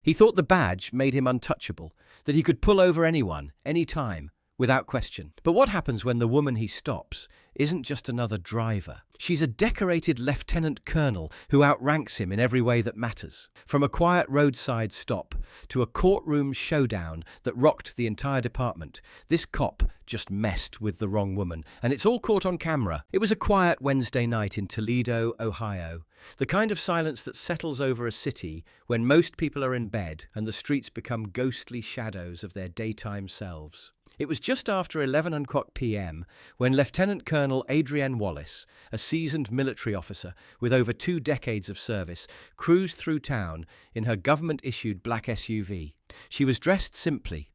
He thought the badge made him untouchable, that he could pull over anyone, any time, without question. But what happens when the woman he stops isn't just another driver? She's a decorated lieutenant colonel who outranks him in every way that matters. From a quiet roadside stop to a courtroom showdown that rocked the entire department, this cop just messed with the wrong woman, and it's all caught on camera. It was a quiet Wednesday night in Toledo, Ohio. The kind of silence that settles over a city when most people are in bed and the streets become ghostly shadows of their daytime selves. It was just after 11 p.m. when Lieutenant Colonel Adrienne Wallace, a seasoned military officer with over 2 decades of service, cruised through town in her government-issued black SUV. She was dressed simply,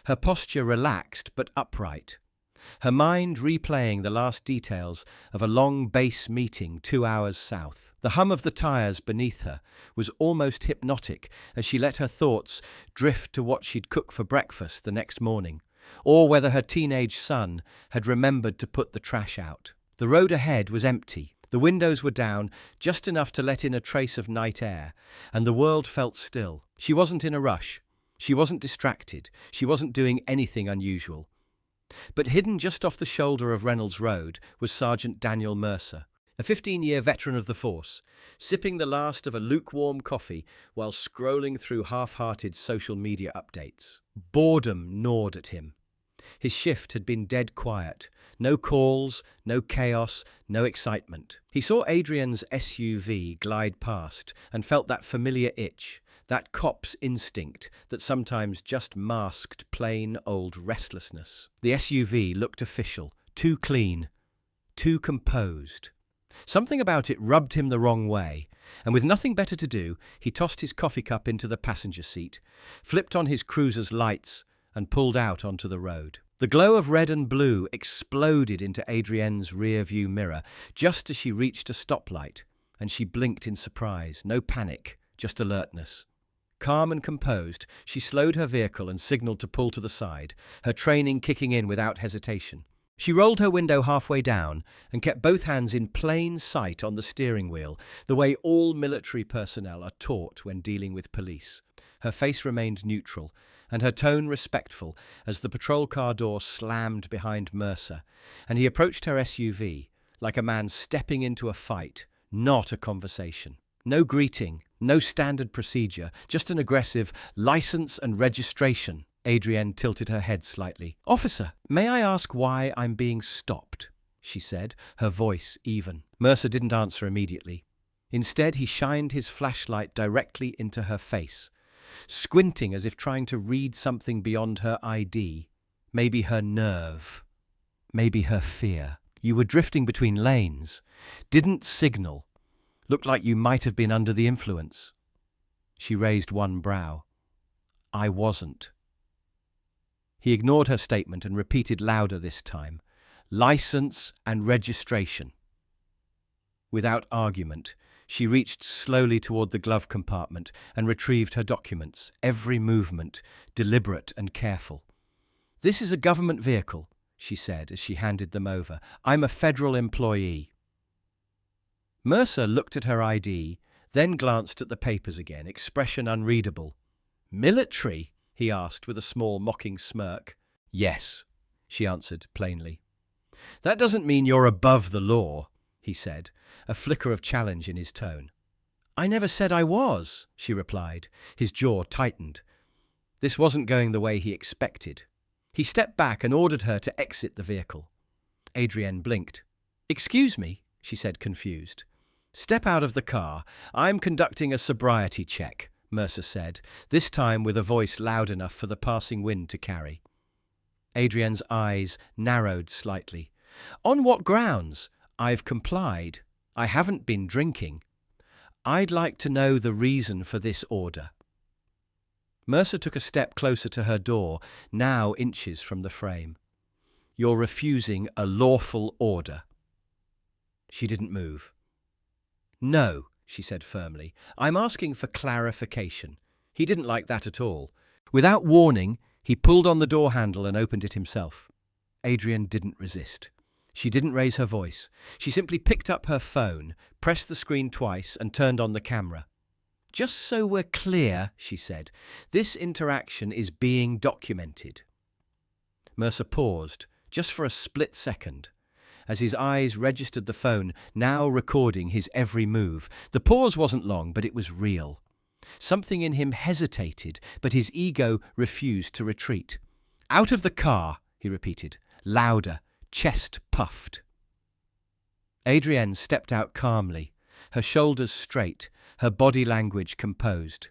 her posture relaxed but upright, her mind replaying the last details of a long base meeting 2 hours south. The hum of the tires beneath her was almost hypnotic as she let her thoughts drift to what she'd cook for breakfast the next morning, or whether her teenage son had remembered to put the trash out. The road ahead was empty. The windows were down, just enough to let in a trace of night air, and the world felt still. She wasn't in a rush. She wasn't distracted. She wasn't doing anything unusual. But hidden just off the shoulder of Reynolds Road was Sergeant Daniel Mercer, a 15-year veteran of the force, sipping the last of a lukewarm coffee while scrolling through half-hearted social media updates. Boredom gnawed at him. His shift had been dead quiet. No calls, no chaos, no excitement. He saw Adrienne's SUV glide past and felt that familiar itch, that cop's instinct that sometimes just masked plain old restlessness. The SUV looked official, too clean, too composed. Something about it rubbed him the wrong way, and with nothing better to do, he tossed his coffee cup into the passenger seat, flipped on his cruiser's lights, and pulled out onto the road. The glow of red and blue exploded into Adrienne's rear-view mirror just as she reached a stoplight, and she blinked in surprise. No panic, just alertness. Calm and composed, she slowed her vehicle and signaled to pull to the side, her training kicking in without hesitation. She rolled her window halfway down and kept both hands in plain sight on the steering wheel, the way all military personnel are taught when dealing with police. Her face remained neutral, and her tone respectful as the patrol car door slammed behind Mercer, and he approached her SUV like a man stepping into a fight, not a conversation. No greeting, no standard procedure, just an aggressive license and registration. Adrienne tilted her head slightly. "Officer, may I ask why I'm being stopped?" she said, her voice even. Mercer didn't answer immediately. Instead, he shined his flashlight directly into her face, squinting as if trying to read something beyond her ID. Maybe her nerve. Maybe her fear. "You were drifting between lanes. Didn't signal. Looked like you might have been under the influence." She raised one brow. "I wasn't." He ignored her statement and repeated louder this time. "License and registration." Without argument, she reached slowly toward the glove compartment and retrieved her documents, every movement deliberate and careful. "This is a government vehicle," she said as she handed them over. "I'm a federal employee." Mercer looked at her ID, then glanced at the papers again, expression unreadable. "Military?" he asked with a small mocking smirk. "Yes," she answered plainly. "That doesn't mean you're above the law," he said, a flicker of challenge in his tone. "I never said I was," she replied, his jaw tightened. This wasn't going the way he expected. He stepped back and ordered her to exit the vehicle. Adrienne blinked. "Excuse me," she said, confused. "Step out of the car. I'm conducting a sobriety check," Mercer said, this time with a voice loud enough for the passing wind to carry. Adrienne's eyes narrowed slightly. "On what grounds?" "I've complied. I haven't been drinking. I'd like to know the reason for this order." Mercer took a step closer to her door, now inches from the frame. "You're refusing a lawful order." She didn't move. "No," she said firmly. "I'm asking for clarification." He didn't like that at all. Without warning, he pulled on the door handle and opened it himself. Adrienne didn't resist. She didn't raise her voice. She simply picked up her phone, pressed the screen twice, and turned on the camera. "Just so we're clear," she said, "this interaction is being documented." Mercer paused, just for a split second, as his eyes registered the phone, now recording his every move. The pause wasn't long, but it was real. Something in him hesitated, but his ego refused to retreat. "Out of the car," he repeated, louder, chest puffed. Adrienne stepped out calmly, her shoulders straight, her body language composed.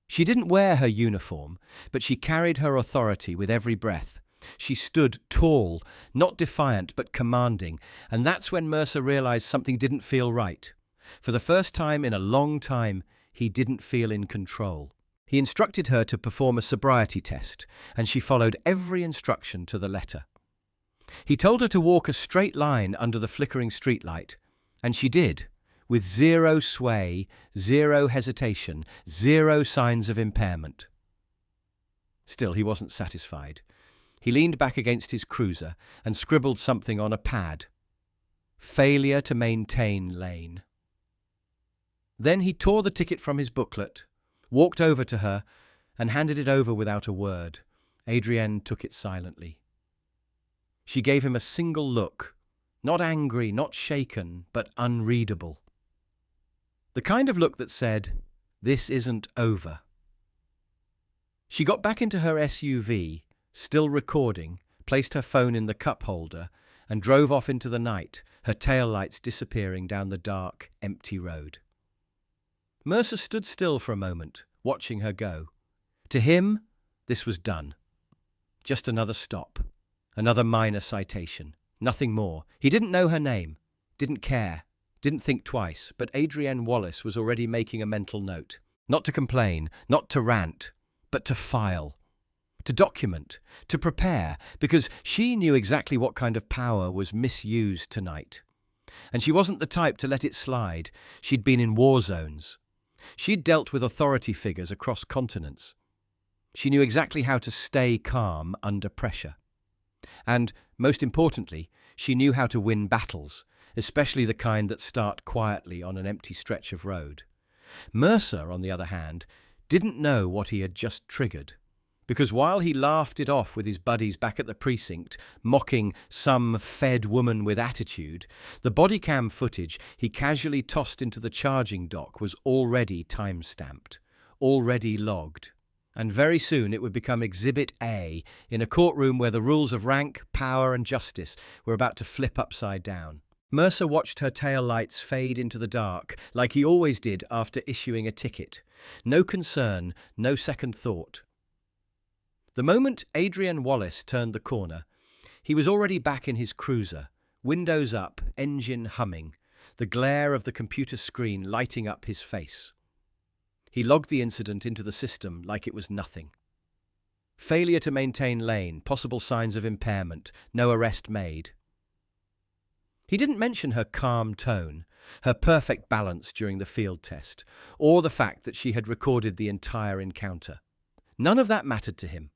She didn't wear her uniform, but she carried her authority with every breath. She stood tall, not defiant but commanding, and that's when Mercer realized something didn't feel right. For the first time in a long time, he didn't feel in control. He instructed her to perform a sobriety test, and she followed every instruction to the letter. He told her to walk a straight line under the flickering streetlight, and she did, with zero sway, zero hesitation, zero signs of impairment. Still, he wasn't satisfied. He leaned back against his cruiser and scribbled something on a pad. "Failure to maintain lane." Then he tore the ticket from his booklet, walked over to her, and handed it over without a word. Adrienne took it silently. She gave him a single look, not angry, not shaken, but unreadable. The kind of look that said, "This isn't over." She got back into her SUV, still recording, placed her phone in the cup holder, and drove off into the night, her taillights disappearing down the dark, empty road. Mercer stood still for a moment, watching her go. To him, this was done. Just another stop, another minor citation, nothing more. He didn't know her name, didn't care, didn't think twice, but Adrienne Wallace was already making a mental note. Not to complain, not to rant, but to file. To document, to prepare, because she knew exactly what kind of power was misused tonight. And she wasn't the type to let it slide. She'd been in war zones. She'd dealt with authority figures across continents. She knew exactly how to stay calm under pressure. And, most importantly, she knew how to win battles, especially the kind that start quietly on an empty stretch of road. Mercer, on the other hand, didn't know what he had just triggered. Because while he laughed it off with his buddies back at the precinct, mocking some fed woman with attitude, the body cam footage he casually tossed into the charging dock was already time-stamped, already logged. And very soon it would become Exhibit A in a courtroom where the rules of rank, power and justice were about to flip upside down. Mercer watched her tail lights fade into the dark, like he always did after issuing a ticket. No concern, no second thought. The moment Adrienne Wallace turned the corner, he was already back in his cruiser, windows up, engine humming, the glare of the computer screen lighting up his face. He logged the incident into the system like it was nothing. Failure to maintain lane, possible signs of impairment, no arrest made. He didn't mention her calm tone, her perfect balance during the field test, or the fact that she had recorded the entire encounter. None of that mattered to him.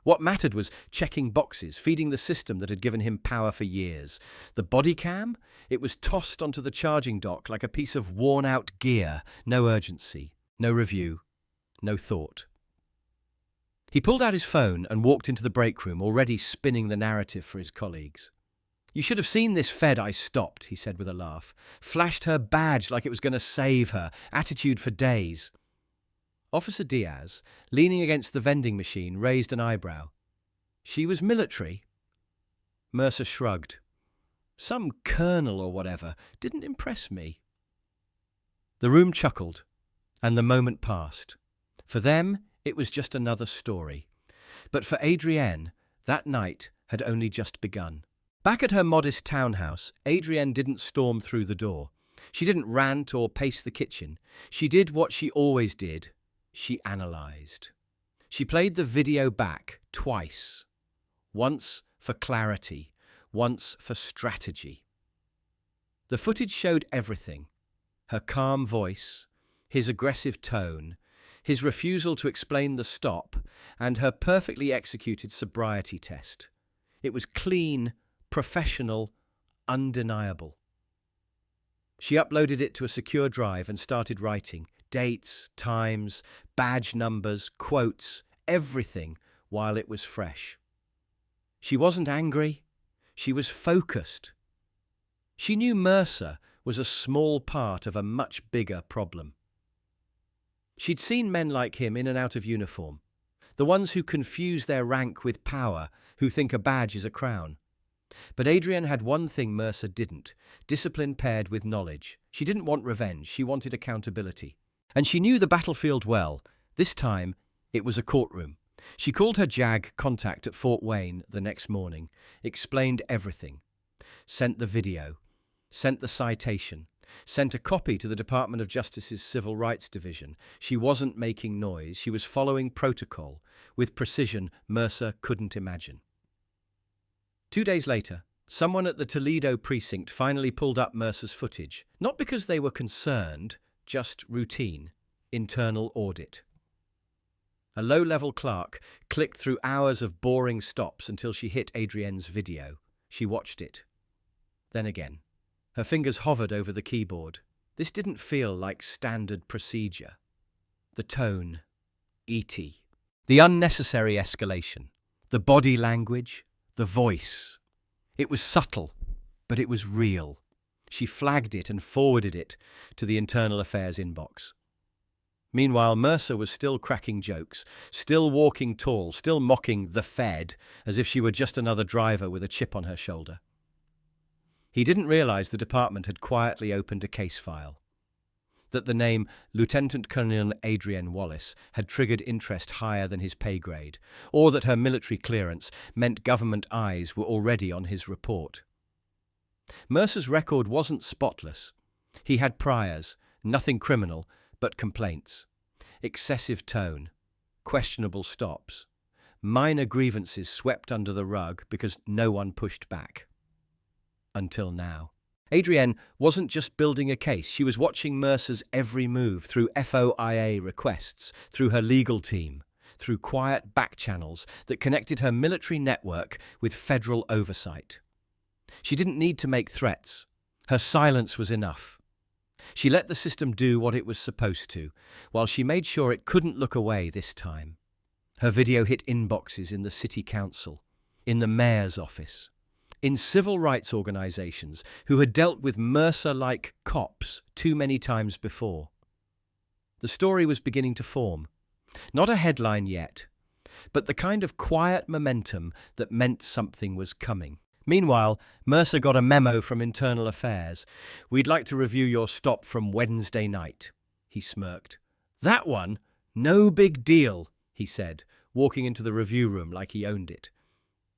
What mattered was checking boxes, feeding the system that had given him power for years. The body cam? It was tossed onto the charging dock like a piece of worn-out gear. No urgency, no review, no thought. He pulled out his phone and walked into the break room, already spinning the narrative for his colleagues. "You should have seen this Fed I stopped," he said with a laugh. "Flashed her badge like it was going to save her. Attitude for days." Officer Diaz, leaning against the vending machine, raised an eyebrow. "She was military?" Mercer shrugged. "Some colonel or whatever. Didn't impress me." The room chuckled, and the moment passed. For them, it was just another story. But for Adrienne, that night had only just begun. Back at her modest townhouse, Adrienne didn't storm through the door. She didn't rant or pace the kitchen. She did what she always did. She analysed. She played the video back twice. Once for clarity, once for strategy. The footage showed everything. Her calm voice, his aggressive tone, his refusal to explain the stop, and her perfectly executed sobriety test. It was clean, professional, undeniable. She uploaded it to a secure drive and started writing, dates, times, badge numbers, quotes, everything while it was fresh. She wasn't angry. She was focused. She knew Mercer was a small part of a much bigger problem. She'd seen men like him in and out of uniform, the ones who confuse their rank with power, who think a badge is a crown. But Adrienne had one thing Mercer didn't: discipline paired with knowledge. She didn't want revenge, she wanted accountability. And she knew the battlefield well. This time, it was a courtroom. She called her JAG contact at Fort Wayne the next morning, explained everything, sent the video, sent the citation, sent a copy to the Department of Justice's Civil Rights Division. She wasn't making noise, she was following protocol with precision Mercer couldn't imagine. 2 days later, someone at the Toledo precinct finally pulled up Mercer's footage, not because they were concerned, just routine, internal audit. A low-level clerk clicked through hours of boring stops until she hit Adrienne's video. She watched it. Then again. Her fingers hovered over the keyboard. This didn't feel like standard procedure. The tone, E.T. The unnecessary escalation. The body language, the voice. It was subtle, but it was real. She flagged it and forwarded it to the Internal Affairs inbox. Meanwhile, Mercer was still cracking jokes, still walking tall, still mocking the Fed as if she were just another driver with a chip on her shoulder. He didn't realize the department had quietly opened a case file, that the name Lieutenant Colonel Adrienne Wallace had triggered interest higher than his pay grade, or that her military clearance meant government eyes were already on his report. Mercer's record wasn't spotless. He had priors, nothing criminal, but complaints, excessive tone, questionable stops, minor grievances swept under the rug because no one pushed back. Until now. Adrienne wasn't just building a case, she was watching Mercer's every move through FOIA requests, through her legal team, through quiet back channels that connected her military network with federal oversight. She didn't need to make threats. Her silence was enough. She let the system do what it was supposed to, while she made sure it couldn't look away this time. Her video hit inboxes in the city council, in the mayor's office, in civil rights organizations who had dealt with Mercer-like cops too many times before. The story was beginning to form. Not a headline yet, but the kind of quiet momentum that meant something was coming. Meanwhile, Mercer got a memo from Internal Affairs. "We'd like to review your stop from Wednesday night," he smirked. "That one? No big deal," he said, walking into the review room like he owned it.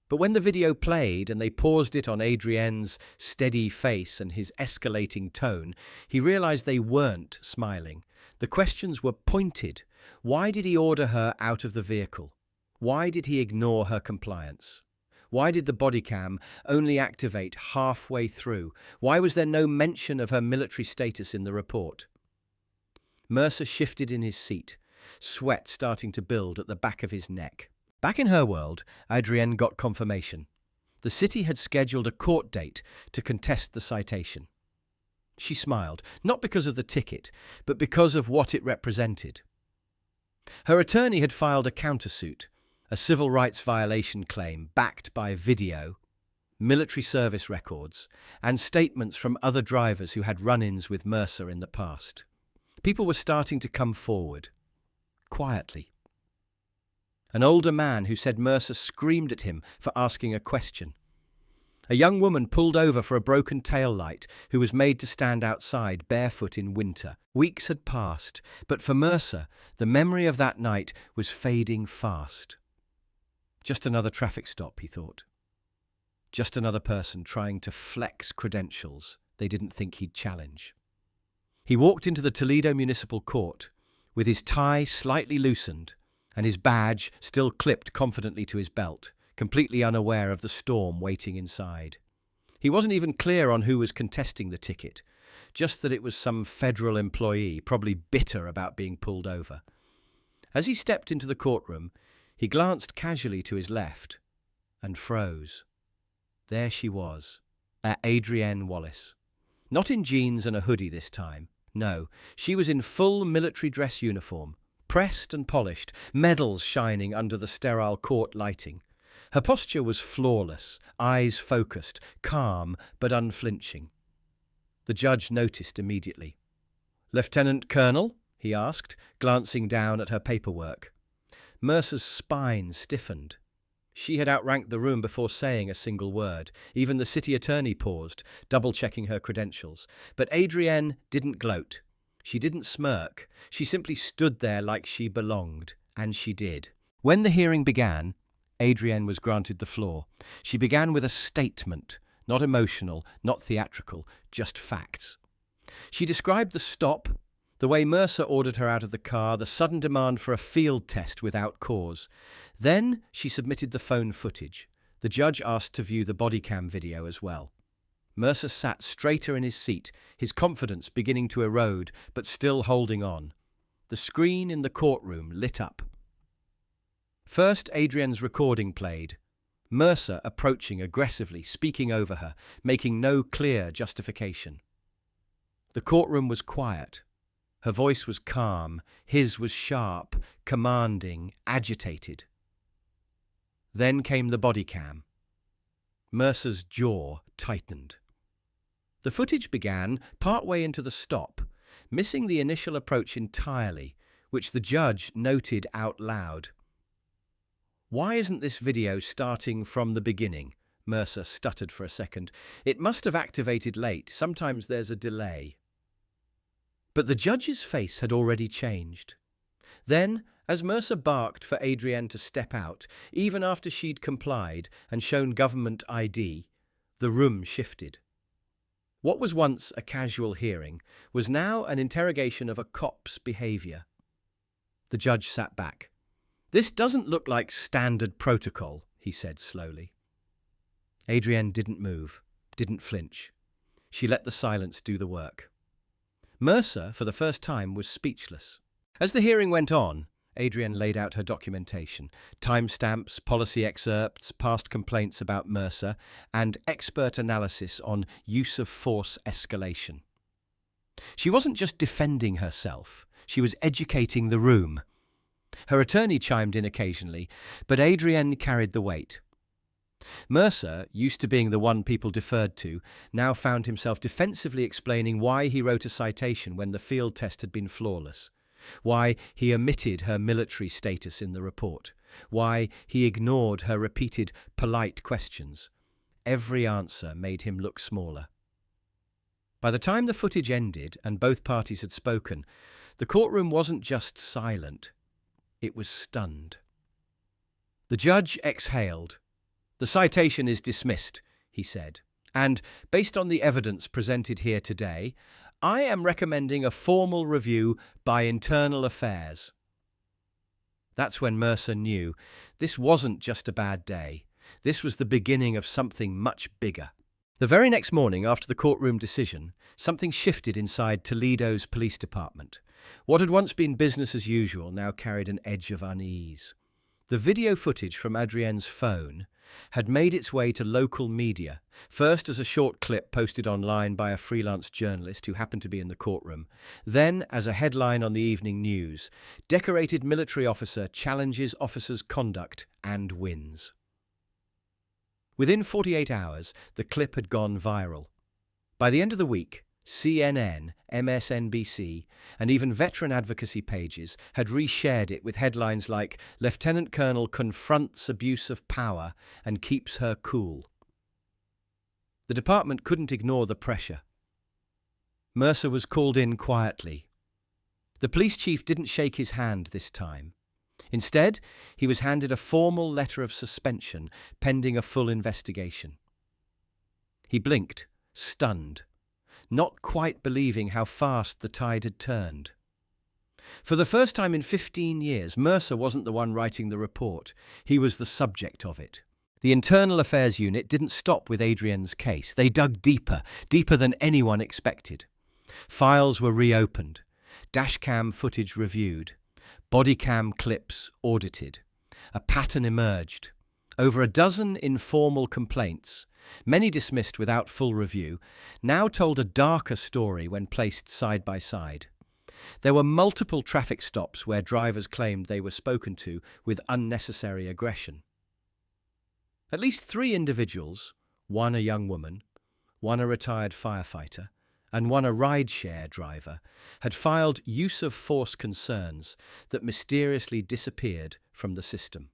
But when the video played and they paused it on Adrienne's steady face and his escalating tone, he realized they weren't smiling. The questions were pointed. Why did he order her out of the vehicle? Why did he ignore her compliance? Why did the body cam only activate halfway through? Why was there no mention of her military status in the report? Mercer shifted in his seat, sweat starting to build at the back of his neck. Back in her world, Adrienne got confirmation. The city had scheduled a court date to contest the citation. She smiled, not because of the ticket, but because of what it represented. Her attorney had filed a countersuit, a civil rights violation claim backed by video, military service records, and statements from other drivers who had run-ins with Mercer in the past. People were starting to come forward, quietly. An older man who said Mercer screamed at him for asking a question. A young woman pulled over for a broken tail light who was made to stand outside barefoot in winter. Weeks had passed, but for Mercer, the memory of that night was fading fast. Just another traffic stop, he thought. Just another person trying to flex credentials they didn't think he'd challenge. He walked into the Toledo Municipal Court, with his tie slightly loosened and his badge still clipped confidently to his belt, completely unaware of the storm waiting inside. He wasn't even clear on who was contesting the ticket, just that it was some federal employee, probably bitter about being pulled over. As he stepped into the courtroom, he glanced casually to his left and froze. There she was, Adrienne Wallace. Not in jeans and a hoodie this time. No, she was in full military dress uniform, pressed and polished, medals shining under the sterile court lighting. Her posture was flawless, eyes focused, calm but unflinching. The judge noticed immediately. "Lieutenant Colonel?" he asked, glancing down at her paperwork. Mercer's spine stiffened. She had outranked the room before saying a single word. Even the city attorney paused, double-checking her credentials. But Adrienne didn't gloat. She didn't smirk. She simply stood there like she belonged, and she did. When the hearing began, Adrienne was granted the floor. She began with a statement, not emotional, not theatrical, just facts. She described the stop, the way Mercer ordered her out of the car, the sudden demand for a field test without cause. Then she submitted the phone footage. The judge asked to view the body cam video as well. Mercer sat straighter in his seat, his confidence beginning to erode, but still holding on. The screen in the courtroom lit up. First, Adrienne's recording played. Mercer approaching aggressively, speaking over her, making no clear justification. The courtroom was quiet. Her voice was calm, his was sharp, commanding, agitated. Then came the body cam. Mercer's jaw tightened. The footage began partway into the stop, missing the initial approach entirely, which the judge noted out loud. "Why isn't this video starting from the beginning?" Mercer stuttered for a second. "It must have activated late. Sometimes there's a delay." But the judge's face had already changed. Then, as Mercer barked for Adrienne to step out, even after she'd complied and shown government ID, the room shifted. What was once a casual hearing was now an interrogation of a cop's behavior. The judge sat back. "This doesn't look like standard protocol," he said slowly. Adrienne didn't move, didn't flinch. She let the silence do the work. Mercer, for the first time, was speechless. As the hearing went on, Adrienne laid out her documentation, timestamps, policy excerpts, past complaints about Mercer, and expert analysis on use of force escalation. She wasn't just defending herself, she was educating the room. Her attorney chimed in occasionally, but Adrienne carried the weight. Mercer, used to being the one people deferred to, now found himself defensively explaining why he wrote a citation when the field test had been flawless, why he omitted her military status in the report, why he ignored her repeated polite questions. Every answer made him look smaller. By the time the footage ended and both parties had spoken, the courtroom wasn't just silent, it was stunned. The judge exhaled. "The citation is dismissed," he said, "and, based on the evidence presented here today, I am recommending a formal review by Internal Affairs." That's when Mercer knew this wasn't just a bad day. This was the beginning of something much bigger. The very next morning after the courtroom decision, something shifted inside Toledo's police department. What had once been business as usual now carried an edge of unease. The video footage from Adrienne's phone had made its way to local media, first as a short clip posted online by a freelance journalist who happened to be in the courtroom, then as a headline on the evening news, "Decorated military officer challenges officer's conduct and wins." Within 48 hours, the clip had gone viral. By the end of the week, CNN, MSNBC, and even veteran advocacy pages had reshared it with headlines like "Lieutenant Colonel confronts abuse of power and keeps her cool." The department couldn't ignore the pressure. Mercer was called in quietly. The police chief didn't shake his hand this time. Instead, he was handed a formal letter of suspension pending a full investigation. He blinked, stunned, not quite believing how fast the tide had turned. For the first time in 15 years, Mercer wasn't the one writing the report. He was the subject of it. The Internal Affairs Unit didn't stop with Adrienne's case. They dug deeper, deeper than anyone expected. Files were reopened, dashcam footage reviewed, bodycam clips audited. A pattern emerged. Over a dozen informal complaints, many dismissed without full review, now told a darker story when placed side by side. There were multiple traffic stops where drivers claimed they were spoken to with unnecessary aggression. At least 3 individuals, one a young woman, one a retired firefighter, and one a rideshare driver, had filed use of force concerns that mysteriously disappeared from the system.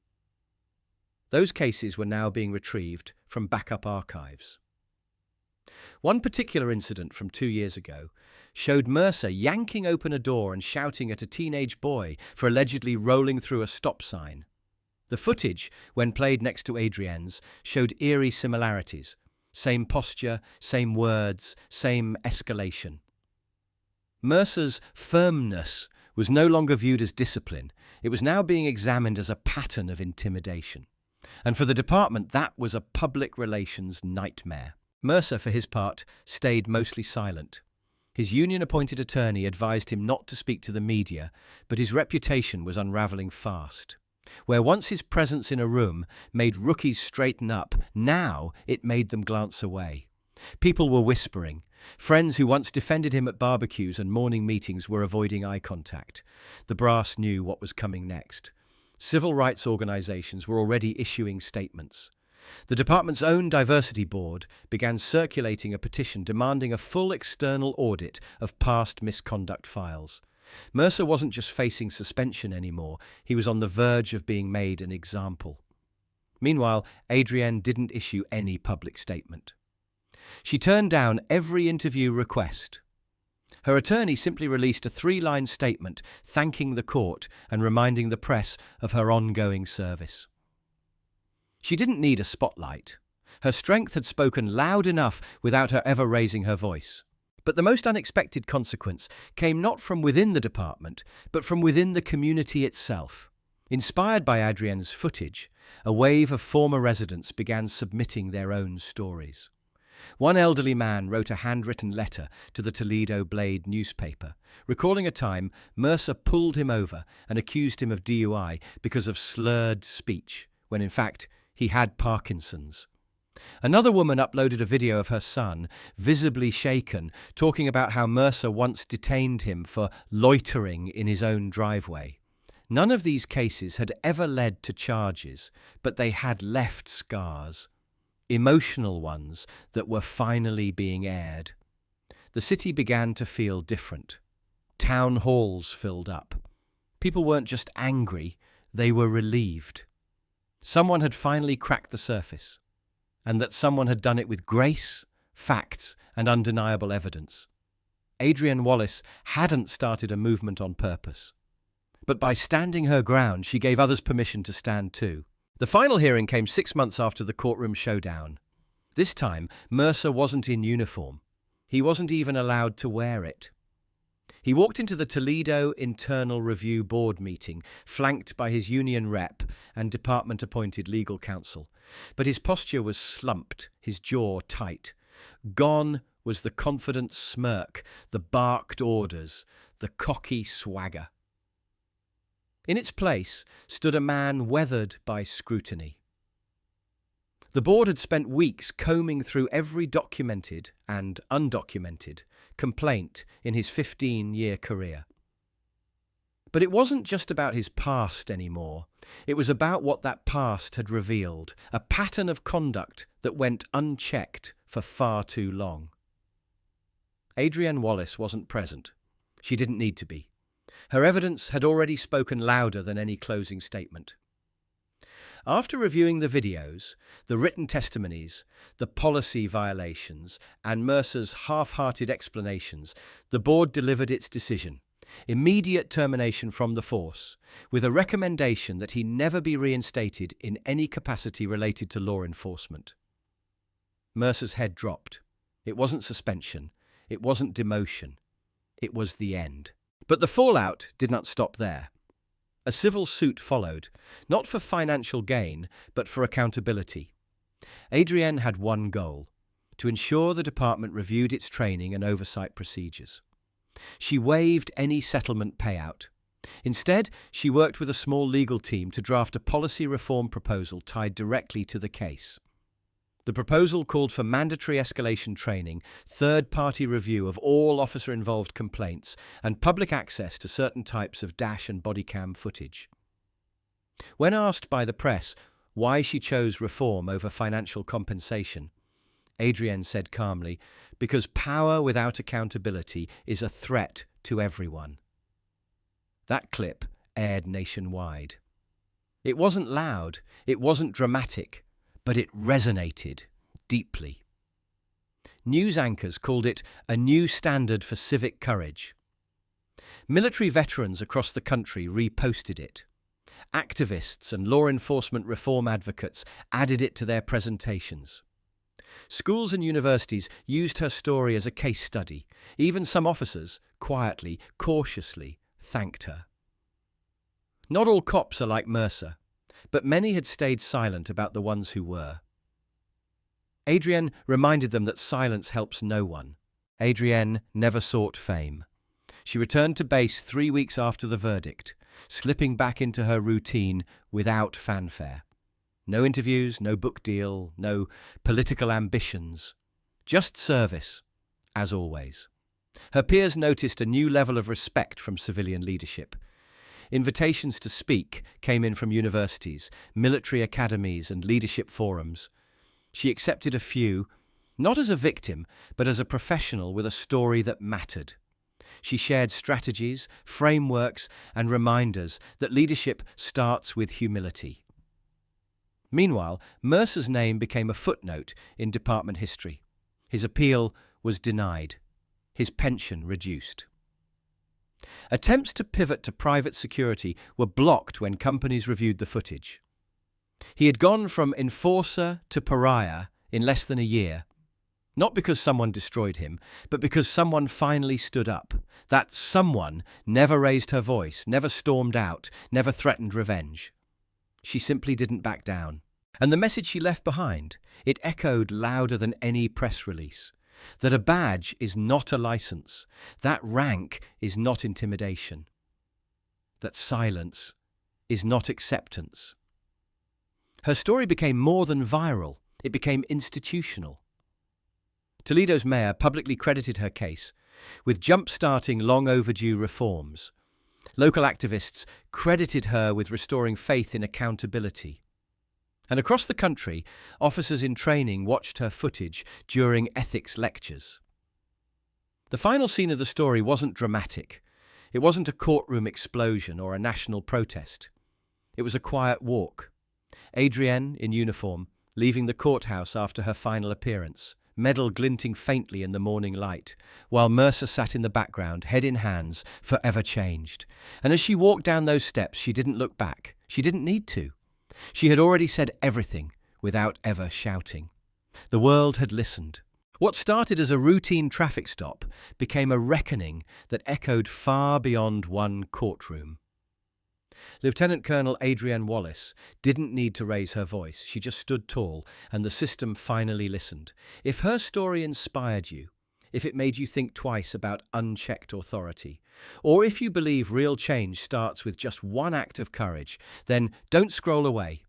Those cases were now being retrieved from backup archives. One particular incident from 2 years ago showed Mercer yanking open a door and shouting at a teenage boy for allegedly rolling through a stop sign. The footage, when played next to Adrienne's, showed eerie similarities. Same posture, same words, same escalation. Mercer's firmness was no longer viewed as discipline. It was now being examined as a pattern of intimidation. And for the department, that was a public relations nightmare. Mercer, for his part, stayed mostly silent. His union-appointed attorney advised him not to speak to the media, but his reputation was unraveling fast. Where once his presence in a room made rookies straighten up, now it made them glance away. People were whispering. Friends who once defended him at barbecues and morning meetings were avoiding eye contact. The brass knew what was coming next. Civil rights organizations were already issuing statements. The department's own diversity board began circulating a petition demanding a full external audit of past misconduct files. Mercer wasn't just facing suspension anymore, he was on the verge of being made an example. Meanwhile, Adrienne didn't issue any public statement. She turned down every interview request. Her attorney simply released a 3-line statement thanking the court and reminding the press of her ongoing service. She didn't need a spotlight. Her strength had spoken loud enough without her ever raising her voice. But the most unexpected consequence came not from within the department, but from within the community itself. Inspired by Adrienne's footage, a wave of former residents began submitting their own stories. One elderly man wrote a handwritten letter to the Toledo Blade newspaper, recalling a time Mercer pulled him over and accused him of DUI because of slurred speech, when in fact he had Parkinson's. Another woman uploaded a video of her son, visibly shaken, talking about how Mercer once detained him for loitering in his own driveway. None of these cases had ever led to charges, but they had left scars. Emotional ones that were finally being aired. The city began to feel different. Town halls filled up. People weren't just angry, they were relieved. Someone had finally cracked the surface, and that someone had done it with grace, facts, and undeniable evidence. Adrienne Wallace hadn't started a movement on purpose, but by standing her ground, she gave others permission to stand too. The final hearing came 6 months after the courtroom showdown. This time, Mercer wasn't in uniform. He wasn't even allowed to wear it. He walked into the Toledo Internal Review Board meeting, flanked by his union rep and department-appointed legal counsel. But his posture was slumped, his jaw tight. Gone was the confident smirk, the barked orders, the cocky swagger. In its place stood a man weathered by scrutiny. The board had spent weeks combing through every documented and undocumented complaint in his 15-year career. But it wasn't just about his past anymore. It was about what that past had revealed, a pattern of conduct that went unchecked for far too long. Adrienne Wallace wasn't present. She didn't need to be. Her evidence had already spoken louder than any closing statement. After reviewing the videos, the written testimonies, the policy violations, and Mercer's half-hearted explanations, the board delivered its decision: immediate termination from the force, with a recommendation that he never be reinstated in any capacity related to law enforcement. Mercer's head dropped. It wasn't suspension. It wasn't demotion. It was the end. But the fallout did not stop there. A civil suit followed, not for financial gain, but for accountability. Adrienne had one goal: to ensure the department reviewed its training and oversight procedures. She waived any settlement payout. Instead, she worked with a small legal team to draft a policy reform proposal tied directly to the case. The proposal called for mandatory escalation training, third-party review of all officer-involved complaints, and public access to certain types of dash and body cam footage. When asked by the press why she chose reform over financial compensation, Adrienne said calmly, "Because power without accountability is a threat to everyone." That clip aired nationwide. It wasn't loud, it wasn't dramatic, but it resonated deeply. News anchors called it a new standard for civic courage. Military veterans across the country reposted it. Activists and law enforcement reform advocates added it to their presentations. Schools and universities used her story as a case study. Even some officers, quietly, cautiously, thanked her. Not all cops are like Mercer, but many had stayed silent about the ones who were. Adrienne reminded them that silence helps no one. Adrienne never sought fame. She returned to base 3 weeks after the verdict, slipping back into her routine without fanfare. No interviews, no book deal, no political ambitions. Just service, as always. Her peers noticed a new level of respect from civilian leadership. Invitations to speak came in from universities, military academies, and leadership forums. She accepted a few, not as a victim, but as a professional with a story that mattered. She shared strategies, frameworks, and reminders that leadership starts with humility. Meanwhile, Mercer's name became a footnote in department history. His appeal was denied. His pension reduced. Attempts to pivot to private security were blocked when companies reviewed the footage. He had gone from enforcer to pariah in less than a year, not because someone destroyed him, but because someone finally stood up. That someone never raised her voice, never stormed out, never threatened revenge. She simply didn't back down. And the message she left behind, it echoed louder than any press release. That a badge is not a license. That rank is not intimidation. That silence is not acceptance. Her story became more than viral. It became institutional. Toledo's mayor publicly credited her case with jump-starting long overdue reforms. Local activists credited her with restoring faith in accountability. And across the country, officers in training watched her footage during ethics lectures. The final scene of the story wasn't dramatic. It wasn't a courtroom explosion or a national protest. It was a quiet walk. Adrienne, in uniform, leaving the courthouse after her final appearance, medal glinting faintly in the morning light, while Mercer sat in the background, head in hands, forever changed. And as she walked down those steps, she didn't look back. She didn't need to. She had already said everything without ever shouting. The world had listened. What started as a routine traffic stop became a reckoning that echoed far beyond one courtroom. Lieutenant Colonel Adrienne Wallace didn't need to raise her voice. She just stood tall, and the system finally listened. If her story inspired you, if it made you think twice about unchecked authority, or if you believe real change starts with just one act of courage, then don't scroll away.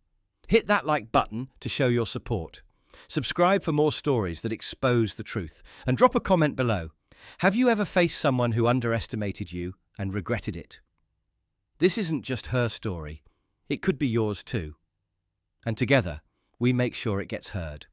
Hit that like button to show your support. Subscribe for more stories that expose the truth, and drop a comment below. Have you ever faced someone who underestimated you and regretted it? This isn't just her story. It could be yours too. And together, we make sure it gets heard.